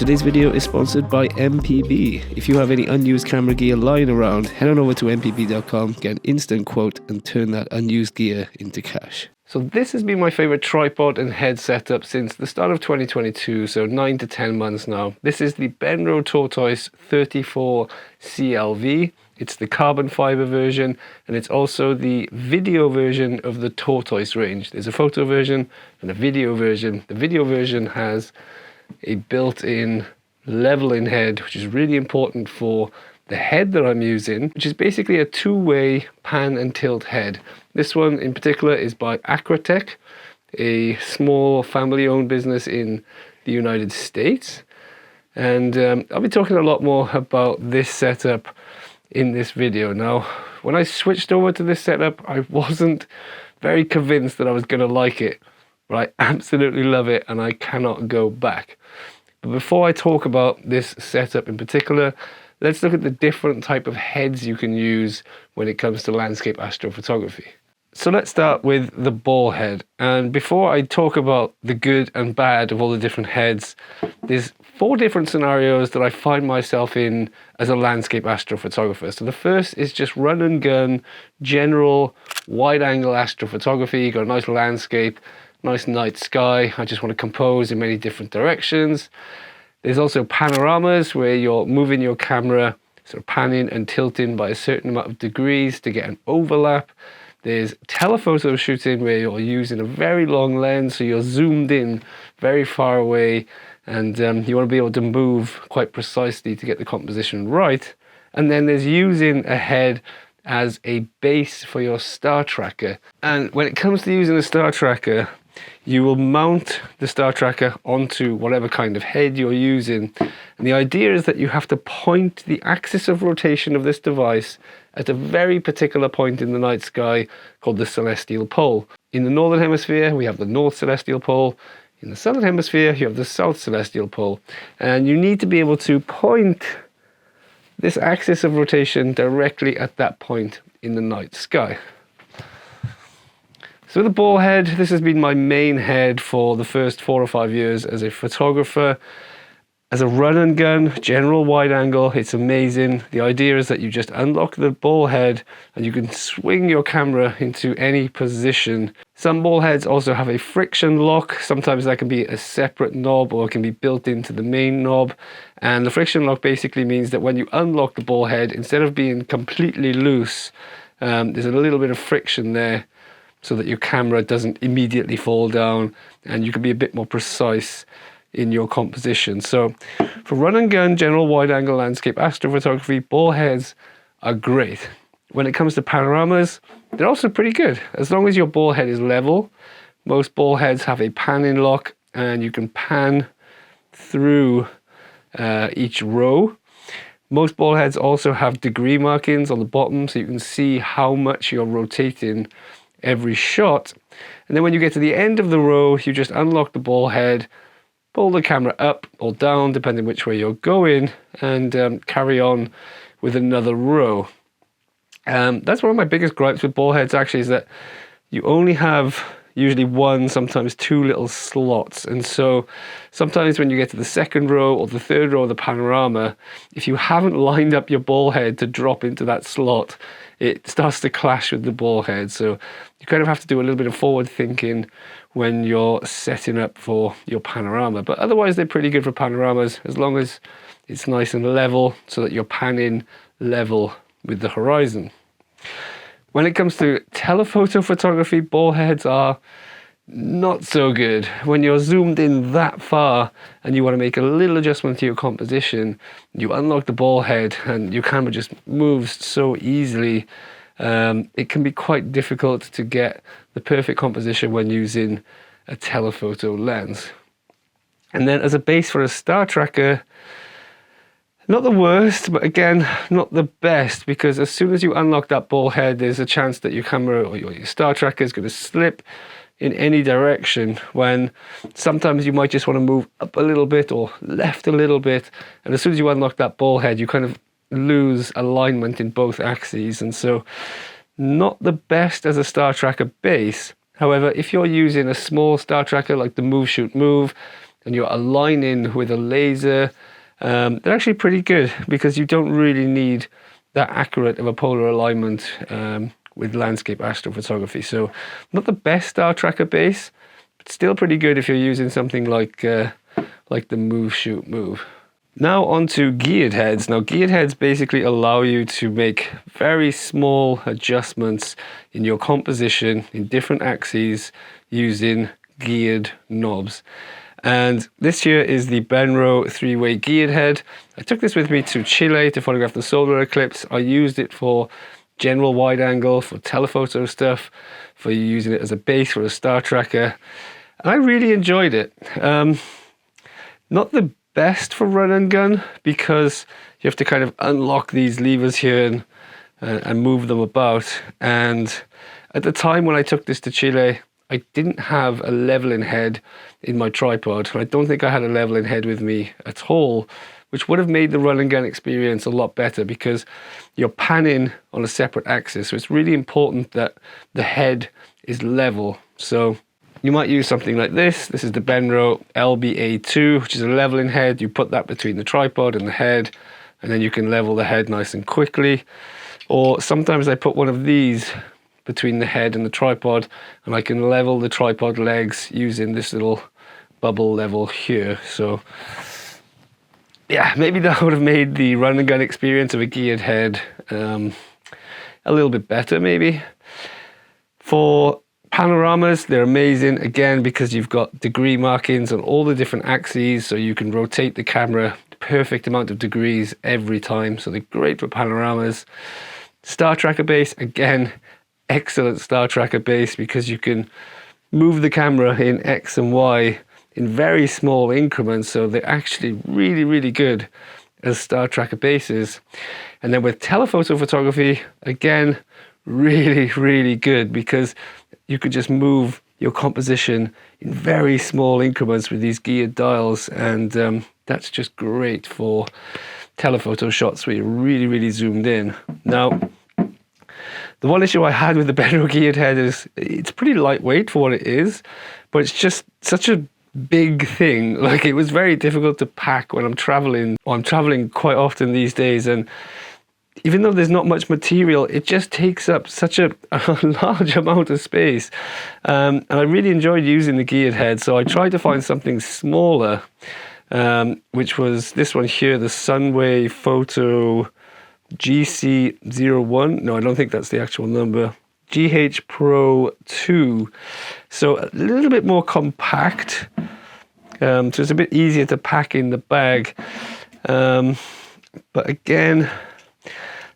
Today's video is sponsored by MPB. If you have any unused camera gear lying around, head on over to mpb.com, get an instant quote and turn that unused gear into cash. So this has been my favorite tripod and head setup since the start of 2022, so 9 to 10 months now. This is the Benro Tortoise 34 CLV. It's the carbon fiber version, and it's also the video version of the Tortoise range. There's a photo version and a video version. The video version has a built-in leveling head, which is really important for the head that I'm using, which is basically a two-way pan and tilt head. This one in particular is by Acratech, a small family-owned business in the United States. And I'll be talking a lot more about this setup in this video. Now, when I switched over to this setup, I wasn't very convinced that I was going to like it, but I absolutely love it and I cannot go back. But before I talk about this setup in particular, let's look at the different type of heads you can use when it comes to landscape astrophotography. So let's start with the ball head. And before I talk about the good and bad of all the different heads, there's 4 different scenarios that I find myself in as a landscape astrophotographer. So the first is just run and gun, general wide angle astrophotography. You got a nice landscape, nice night sky. I just want to compose in many different directions. There's also panoramas where you're moving your camera, sort of panning and tilting by a certain amount of degrees to get an overlap. There's telephoto shooting where you're using a very long lens, so you're zoomed in very far away, and you want to be able to move quite precisely to get the composition right. And then there's using a head as a base for your star tracker. And when it comes to using a star tracker, you will mount the star tracker onto whatever kind of head you're using. And the idea is that you have to point the axis of rotation of this device at a very particular point in the night sky called the celestial pole. In the northern hemisphere, we have the north celestial pole. In the southern hemisphere, you have the south celestial pole. And you need to be able to point this axis of rotation directly at that point in the night sky. So the ball head, this has been my main head for the first 4 or 5 years as a photographer. As a run and gun, general wide angle, it's amazing. The idea is that you just unlock the ball head and you can swing your camera into any position. Some ball heads also have a friction lock. Sometimes that can be a separate knob or it can be built into the main knob. And the friction lock basically means that when you unlock the ball head, instead of being completely loose, there's a little bit of friction there, so that your camera doesn't immediately fall down and you can be a bit more precise in your composition. So for run and gun, general wide angle landscape astrophotography, ball heads are great. When it comes to panoramas, they're also pretty good. As long as your ball head is level, most ball heads have a panning lock and you can pan through each row. Most ball heads also have degree markings on the bottom so you can see how much you're rotating every shot. And then when you get to the end of the row, you just unlock the ball head, pull the camera up or down depending which way you're going, and carry on with another row. That's one of my biggest gripes with ball heads actually, is that you only have usually 1, sometimes 2 little slots. And so sometimes when you get to the second row or the third row of the panorama, if you haven't lined up your ball head to drop into that slot, it starts to clash with the ball head. So you kind of have to do a little bit of forward thinking when you're setting up for your panorama. But otherwise they're pretty good for panoramas as long as it's nice and level so that you're panning level with the horizon. When it comes to telephoto photography, ball heads are not so good. When you're zoomed in that far and you want to make a little adjustment to your composition, you unlock the ball head and your camera just moves so easily. It can be quite difficult to get the perfect composition when using a telephoto lens. And then as a base for a star tracker, not the worst, but again, not the best, because as soon as you unlock that ball head, there's a chance that your camera or your star tracker is going to slip in any direction, when sometimes you might just want to move up a little bit or left a little bit. And as soon as you unlock that ball head, you kind of lose alignment in both axes. And so not the best as a star tracker base. However, if you're using a small star tracker like the Move Shoot Move, and you're aligning with a laser, they're actually pretty good because you don't really need that accurate of a polar alignment with landscape astrophotography. So not the best star tracker base, but still pretty good if you're using something like the Move Shoot Move. Now onto geared heads. Now geared heads basically allow you to make very small adjustments in your composition in different axes using geared knobs. And this here is the Morrow 3-way geared head. I took this with me to Chile to photograph the solar eclipse. I used it for general wide angle, for telephoto stuff, for using it as a base for a star tracker. And I really enjoyed it. Not the best for run and gun because you have to kind of unlock these levers here and move them about. And at the time when I took this to Chile, I didn't have a leveling head in my tripod. I don't think I had a leveling head with me at all, which would have made the run and gun experience a lot better because you're panning on a separate axis. So it's really important that the head is level. So you might use something like this. This is the Morrow LBA2, which is a leveling head. You put that between the tripod and the head, and then you can level the head nice and quickly. Or sometimes I put one of these between the head and the tripod, and I can level the tripod legs using this little bubble level here. So yeah, maybe that would have made the run and gun experience of a geared head a little bit better maybe. For panoramas, they're amazing again because you've got degree markings on all the different axes, so you can rotate the camera the perfect amount of degrees every time. So they're great for panoramas. Star tracker base, again, excellent star tracker base because you can move the camera in X and Y in very small increments, so they're actually really, really good as star tracker bases. And then with telephoto photography, again, really, really good because you could just move your composition in very small increments with these geared dials, and that's just great for telephoto shots where you're really, really zoomed in. Now, the one issue I had with the Morrow geared head is it's pretty lightweight for what it is, but it's just such a big thing. Like, it was very difficult to pack when I'm traveling. I'm traveling quite often these days, and even though there's not much material, it just takes up such a large amount of space. And I really enjoyed using the geared head, so I tried to find something smaller, which was this one here, the Sunway Photo GC01. No, I don't think that's the actual number. GH Pro 2. So a little bit more compact. So it's a bit easier to pack in the bag. But again,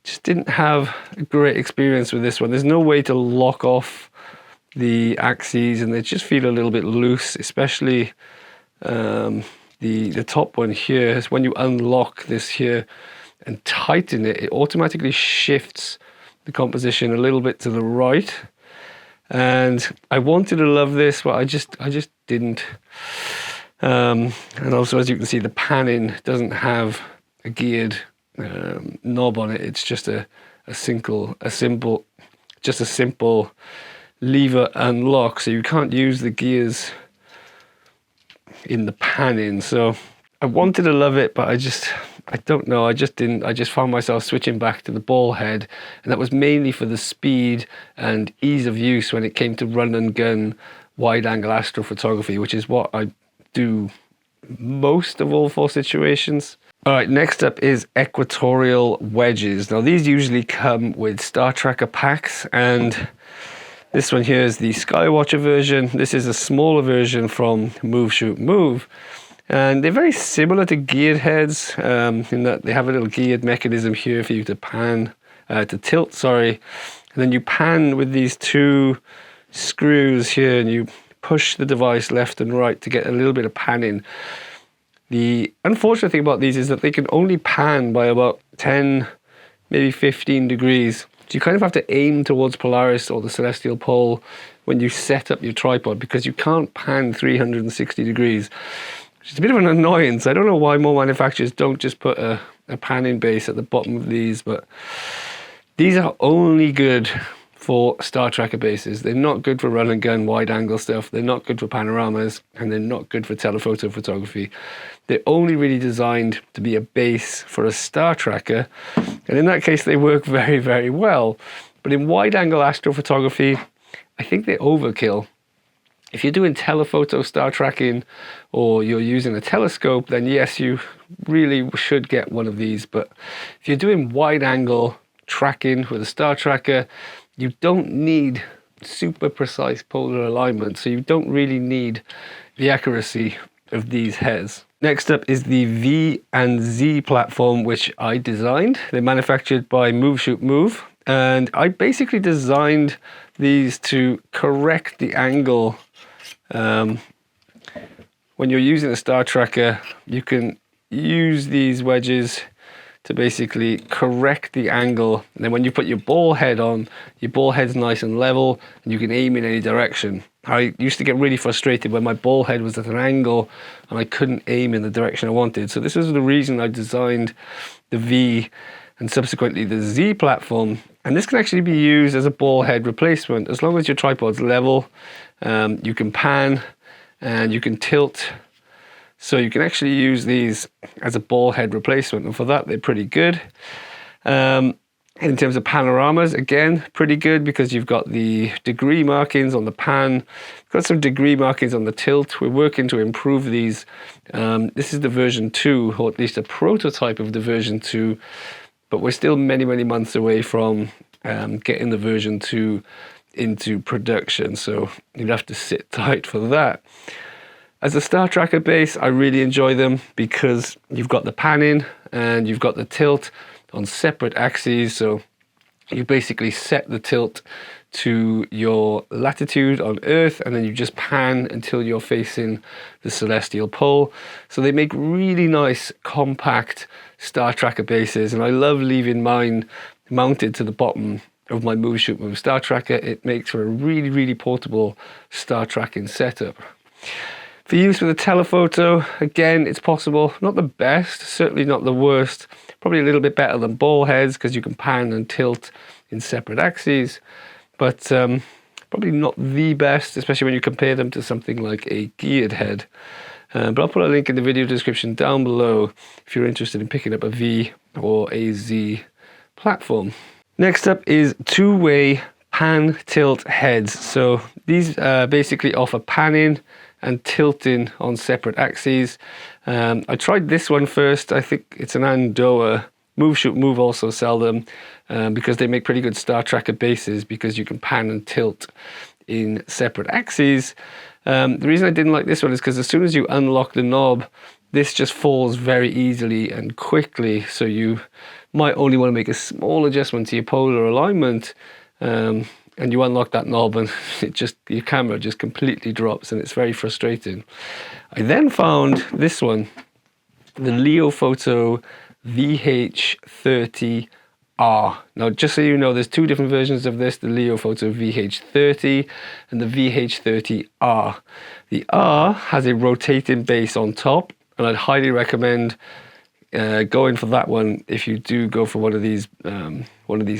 just didn't have a great experience with this one. There's no way to lock off the axes, and they just feel a little bit loose, especially the top one here. Is when you unlock this here and tighten it, it automatically shifts the composition a little bit to the right. And I wanted to love this, but I just didn't. And also, as you can see, the panning doesn't have a geared knob on it. It's just a simple lever unlock, so you can't use the gears in the panning. So I wanted to love it, but I don't know, I just didn't. I just found myself switching back to the ball head, and that was mainly for the speed and ease of use when it came to run and gun wide angle astrophotography, which is what I do most of all for situations. All right, next up is Equatorial Wedges. Now these usually come with star tracker packs, and this one here is the Skywatcher version. This is a smaller version from Move Shoot Move. And they're very similar to geared heads in that they have a little geared mechanism here for you to pan, to tilt, sorry. And then you pan with these two screws here, and you push the device left and right to get a little bit of panning. The unfortunate thing about these is that they can only pan by about 10, maybe 15 degrees. So you kind of have to aim towards Polaris or the celestial pole when you set up your tripod, because you can't pan 360 degrees. It's a bit of an annoyance. I don't know why more manufacturers don't just put a panning base at the bottom of these, but these are only good for star tracker bases. They're not good for run and gun wide angle stuff. They're not good for panoramas, and they're not good for telephoto photography. They're only really designed to be a base for a star tracker. And in that case, they work very, very well. But in wide angle astrophotography, I think they're overkill. If you're doing telephoto star tracking or you're using a telescope, then yes, you really should get one of these. But if you're doing wide angle tracking with a star tracker, you don't need super precise polar alignment. So you don't really need the accuracy of these heads. Next up is the V and Z platform, which I designed. They're manufactured by Move Shoot Move. And I basically designed these to correct the angle. When you're using a star tracker, you can use these wedges to basically correct the angle. And then when you put your ball head on, your ball head's nice and level, and you can aim in any direction. I used to get really frustrated when my ball head was at an angle and I couldn't aim in the direction I wanted. So this is the reason I designed the V and subsequently the Z platform. And this can actually be used as a ball head replacement. As long as your tripod's level, you can pan and you can tilt. So you can actually use these as a ball head replacement. And for that, they're pretty good. In terms of panoramas, again, pretty good because you've got the degree markings on the pan, got some degree markings on the tilt. We're working to improve these. This is the version 2, or at least a prototype of the version 2, but we're still many, many months away from getting the version 2 into production. So you'd have to sit tight for that. As a star tracker base, I really enjoy them because you've got the panning and you've got the tilt on separate axes. So you basically set the tilt to your latitude on Earth, and then you just pan until you're facing the celestial pole. So they make really nice, compact star tracker bases, and I love leaving mine mounted to the bottom of my Move Shoot Move star tracker. It makes for a really, really portable star tracking setup. For use with a telephoto, again, it's possible. Not the best, certainly not the worst. Probably a little bit better than ball heads because you can pan and tilt in separate axes. But probably not the best, especially when you compare them to something like a geared head. But I'll put a link in the video description down below if you're interested in picking up a V or a Z platform. Next up is two-way pan tilt heads. So these basically offer panning and tilting on separate axes. I tried this one first. I think it's an Andoa. Move Shoot Move also sell them because they make pretty good star tracker bases because you can pan and tilt in separate axes. The reason I didn't like this one is because as soon as you unlock the knob, this just falls very easily and quickly. So you might only want to make a small adjustment to your polar alignment, and you unlock that knob and your camera just completely drops, and it's very frustrating. I then found this one, the Leofoto VH30R. Now, just so you know, there's two different versions of this, the Leofoto VH30 and the VH30R. The R has a rotating base on top, and I'd highly recommend going for that one if you do go for one of these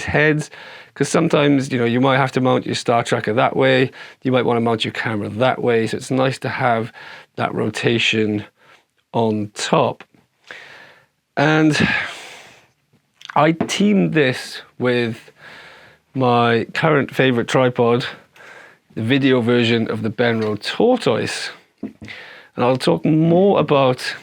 heads, because sometimes you might have to mount your star tracker that way, you might want to mount your camera that way, so it's nice to have that rotation on top. And I teamed this with my current favorite tripod, the video version of the Benro Tortoise, and I'll talk more about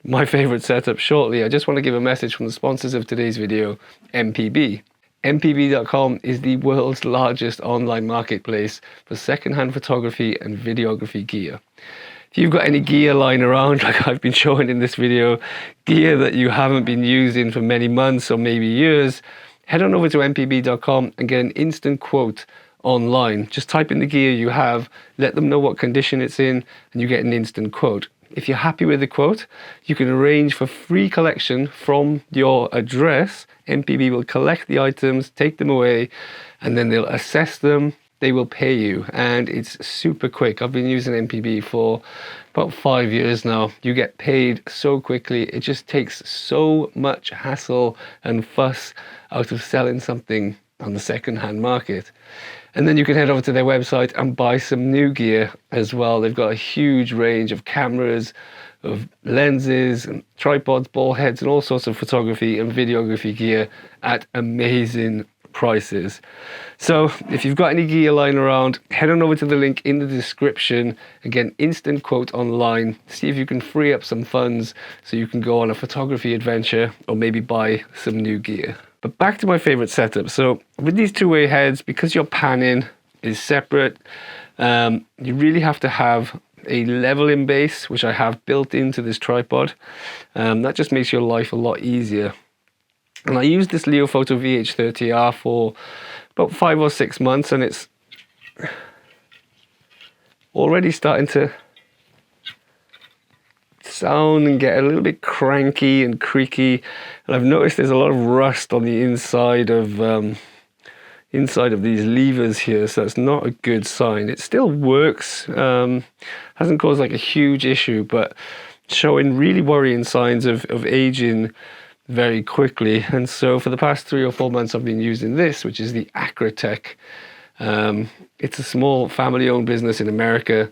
my favorite setup shortly. I just want to give a message from the sponsors of today's video, MPB. MPB.com is the world's largest online marketplace for secondhand photography and videography gear. If you've got any gear lying around, like I've been showing in this video, gear that you haven't been using for many months or maybe years, head on over to MPB.com and get an instant quote online. Just type in the gear you have, let them know what condition it's in, and you get an instant quote. If you're happy with the quote, you can arrange for free collection from your address. MPB will collect the items, take them away, and then they'll assess them. They will pay you, and it's super quick. I've been using MPB for about 5 years now. You get paid so quickly. It just takes so much hassle and fuss out of selling something on the second-hand market. And then you can head over to their website and buy some new gear as well. They've got a huge range of cameras, of lenses and tripods, ball heads, and all sorts of photography and videography gear at amazing prices. So if you've got any gear lying around, head on over to the link in the description and get an instant quote online. See if you can free up some funds so you can go on a photography adventure or maybe buy some new gear. But back to my favorite setup. So with these two-way heads, because your panning is separate, you really have to have a leveling base, which I have built into this tripod. That just makes your life a lot easier. And I used this Leofoto VH30R for about 5 or 6 months, and it's already starting to sound and get a little bit cranky and creaky. And I've noticed there's a lot of rust on the inside of these levers here, so it's not a good sign. It still works, hasn't caused like a huge issue, but showing really worrying signs of aging very quickly. And so for the past 3 or 4 months I've been using this, which is the Acratech. It's a small family-owned business in America.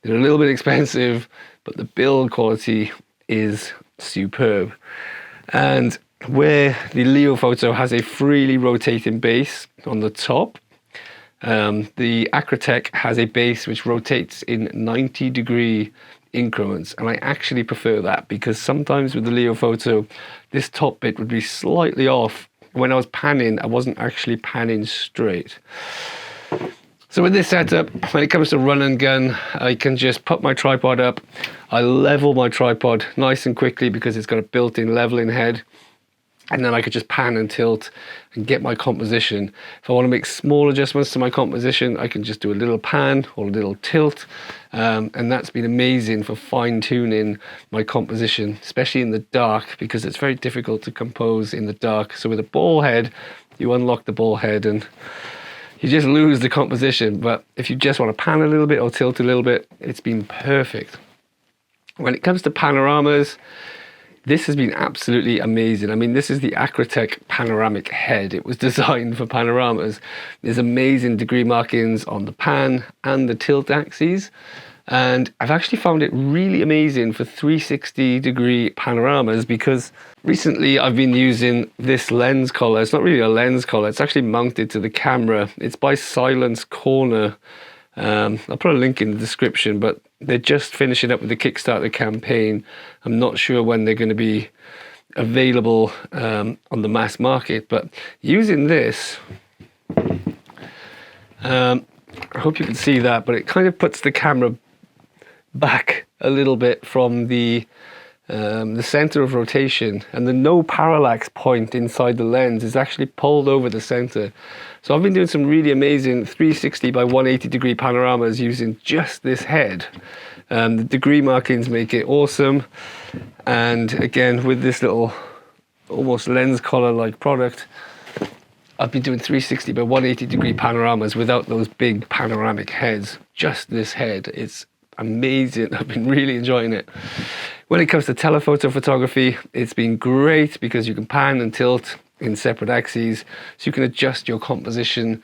They're a little bit expensive, but the build quality is superb. And where the Leofoto has a freely rotating base on the top, the Acratech has a base which rotates in 90-degree increments, and I actually prefer that because sometimes with the Leofoto this top bit would be slightly off. When I was panning, I wasn't actually panning straight. So with this setup, when it comes to run and gun, I can just put my tripod up. I level my tripod nice and quickly because it's got a built-in leveling head. And then I could just pan and tilt and get my composition. If I want to make small adjustments to my composition, I can just do a little pan or a little tilt. And that's been amazing for fine-tuning my composition, especially in the dark, because it's very difficult to compose in the dark. So with a ball head, you unlock the ball head and you just lose the composition. But if you just want to pan a little bit or tilt a little bit, it's been perfect. When it comes to panoramas, this has been absolutely amazing. I mean, this is the Acratech panoramic head. It was designed for panoramas. There's amazing degree markings on the pan and the tilt axes. And I've actually found it really amazing for 360-degree panoramas because recently I've been using this lens collar. It's not really a lens collar. It's actually mounted to the camera. It's by Silence Corner. I'll put a link in the description, but they're just finishing up with the Kickstarter campaign. I'm not sure when they're going to be available on the mass market, but using this, I hope you can see that, but it kind of puts the camera back a little bit from the center of rotation, and the no parallax point inside the lens is actually pulled over the center. So I've been doing some really amazing 360 by 180 degree panoramas using just this head. The degree markings make it awesome, and again with this little almost lens collar like product, I've been doing 360 by 180 degree panoramas without those big panoramic heads. Just this head, it's amazing. I've been really enjoying it. When it comes to telephoto photography, it's been great because you can pan and tilt in separate axes, so you can adjust your composition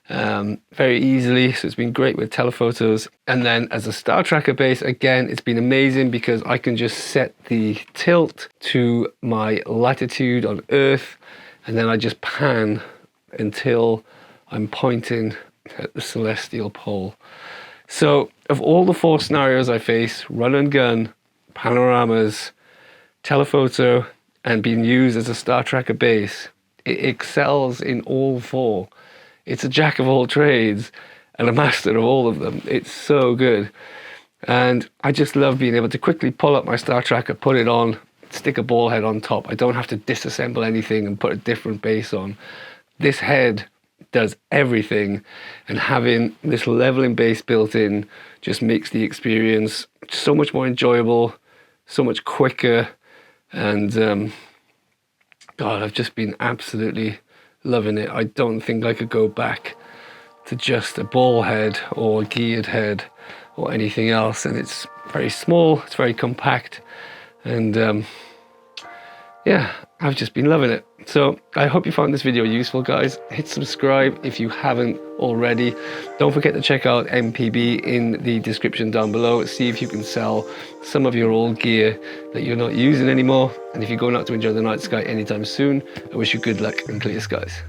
very easily. So it's been great with telephotos. And then as a star tracker base, again, it's been amazing because I can just set the tilt to my latitude on Earth, and then I just pan until I'm pointing at the celestial pole. So of all the 4 scenarios I face, run and gun, panoramas, telephoto, and being used as a star tracker base, it excels in all 4. It's a jack of all trades and a master of all of them. It's so good. And I just love being able to quickly pull up my star tracker, put it on, stick a ball head on top. I don't have to disassemble anything and put a different base on. This head does everything, and having this leveling base built in just makes the experience so much more enjoyable, so much quicker, and God, I've just been absolutely loving it. I don't think I could go back to just a ball head or a geared head or anything else. And it's very small, it's very compact, and yeah, I've just been loving it. So I hope you found this video useful, guys. Hit subscribe if you haven't already. Don't forget to check out MPB in the description down below. See if you can sell some of your old gear that you're not using anymore. And if you're going out to enjoy the night sky anytime soon, I wish you good luck and clear skies.